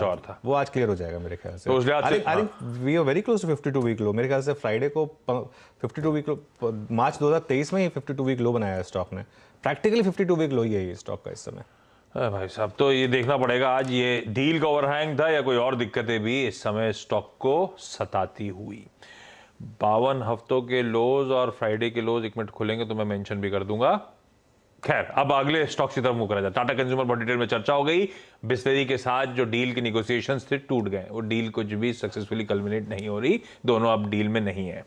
और था वो आज क्लियर हो जाएगा मेरे ख्याल से। तो उस लिहाज से I think we are very close to 52 week low. मेरे ख्याल से फ्राइडे को 52 वीक लो, मार्च 2023 में ही 52 वीक लो बनाया है स्टॉक ने। प्रैक्टिकली 52 वीक लो ही है ये स्टॉक का इस समय। भाई साहब, तो ये देखना पड़ेगा आज ये डील का ओवरहैंग था या कोई और दिक्कतें भी इस समय स्टॉक को सताती हुई। 52 हफ्तों के लोज और फ्राइडे के लोज 1 मिनट खुलेंगे तो मैं मेंशन भी कर दूंगा। खैर, अब अगले स्टॉक की तरफ मुंह करा जाए। टाटा कंज्यूमर बहुत डिटेल में चर्चा हो गई। बिस्लेरी के साथ जो डील के निगोशिएशंस थे टूट गए। वो डील कुछ भी सक्सेसफुली कल्मिनेट नहीं हो रही, दोनों अब डील में नहीं है।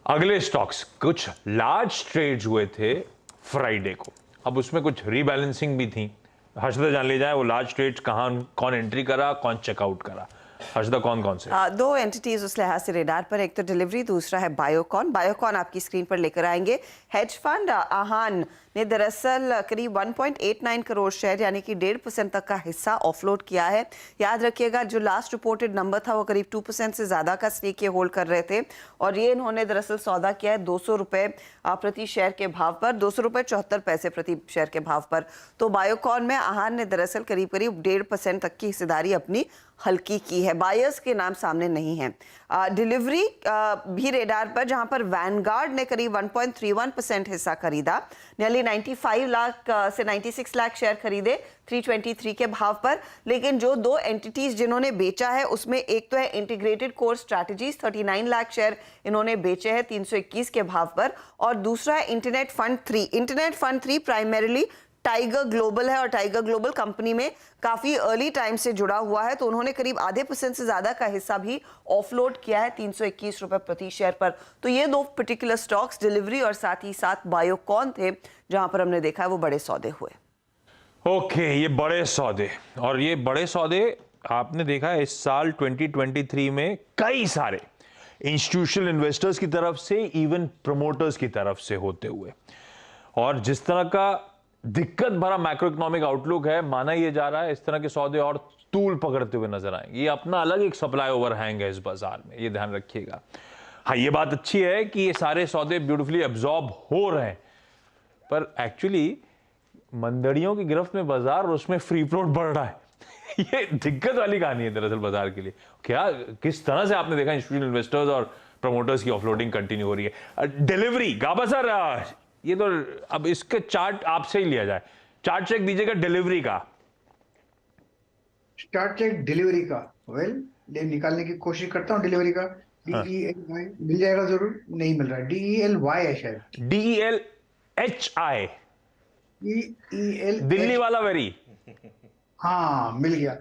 अगले स्टॉक्स, कुछ लार्ज ट्रेड्स हुए थे फ्राइडे को, अब उसमें कुछ रीबैलेंसिंग भी थी। हर्षदा जान ले जाए वो लार्ज ट्रेड्स कहां, कौन एंट्री करा, कौन चेकआउट करा। हर्षदा, कौन कौन से? दो एंटिटीज उस लिहाज से रेडार पर, एक तो डिलीवरी, दूसरा है बायोकॉन। बायोकॉन आपकी स्क्रीन पर लेकर आएंगे। हेज फंड आहान ने दरअसल करीब 1.89 करोड़ शेयर यानी कि 1.5% तक का हिस्सा ऑफलोड किया है। याद रखिएगा जो लास्ट रिपोर्टेड नंबर था वो करीब 2% से ज्यादा का स्टेक ये होल्ड कर रहे थे और ये इन्होंने दरअसल सौदा किया है 200 रुपए प्रति शेयर के भाव पर, 200 रुपए 74 पैसे प्रति शेयर के भाव पर। तो बायोकॉन में आहान ने दरअसल करीब 1.5% तक की हिस्सेदारी अपनी हल्की की है। बायर्स के नाम सामने नहीं है। डिलीवरी भी रेडार पर, जहां पर वैनगार्ड ने करीब 1.31% हिस्सा खरीदा, नियरली 95 लाख से 96 लाख शेयर खरीदे 323 के भाव पर। लेकिन जो दो एंटिटीज जिन्होंने बेचा है उसमें एक तो है integrated core strategies, 39 lakh share इन्होंने बेचे हैं 321 के भाव पर, और दूसरा है internet fund 3। Internet fund 3 primarily tiger global है और टाइगर ग्लोबल कंपनी में काफी अर्ली टाइम से जुड़ा हुआ है, तो उन्होंने करीब आधे % से ज्यादा का हिस्सा भी ऑफलोड किया है 321 रुपए प्रति शेयर पर। तो ये दो पर्टिकुलर स्टॉक्स, डिलीवरी और साथ ही साथ बायोकॉन थे, जहां पर हमने देखा है वो बड़े सौदे हुए। ओके, ये बड़े सौदे, और ये बड़े सौदे आपने देखा है इस साल 2023 में कई सारे इंस्टीट्यूशनल इन्वेस्टर्स की तरफ से, इवन प्रमोटर्स की तरफ से होते हुए। और जिस तरह का दिक्कत भरा मैक्रो इकोनॉमिक आउटलुक है, माना यह जा रहा है इस तरह के सौदे और तूल पकड़ते हुए नजर आएंगे। ये अपना अलग एक सप्लाई ओवरहैंग है इस बाजार में, ये ध्यान रखिएगा। हाँ, ये बात अच्छी है कि ये सारे सौदे ब्यूटीफुली एब्जॉर्ब हो रहे हैं, पर एक्चुअली मंदड़ियों की गिरफ्त में बाजार और उसमें फ्री फ्लोट बढ़ रहा है। ये दिक्कत वाली कहानी है दरअसल बाजार के लिए। क्या, किस तरह से आपने देखा इंस्टीट्यूशनल इन्वेस्टर्स और प्रमोटर्स की ऑफलोडिंग कंटिन्यू हो रही है। डिलीवरी गाबा सर, ये तो अब इसके चार्ट आपसे ही लिया जाए, चार्ट चेक दीजिएगा डिलीवरी का। चार्ट चेक डिलीवरी का, निकालने की कोशिश करता हूँ डिलीवरी का। DELY मिल जाएगा जरूर, नहीं मिल रहा है। DELY है शायद, DELHI, DEL दिल्ली वाला वेरी। हाँ मिल गया।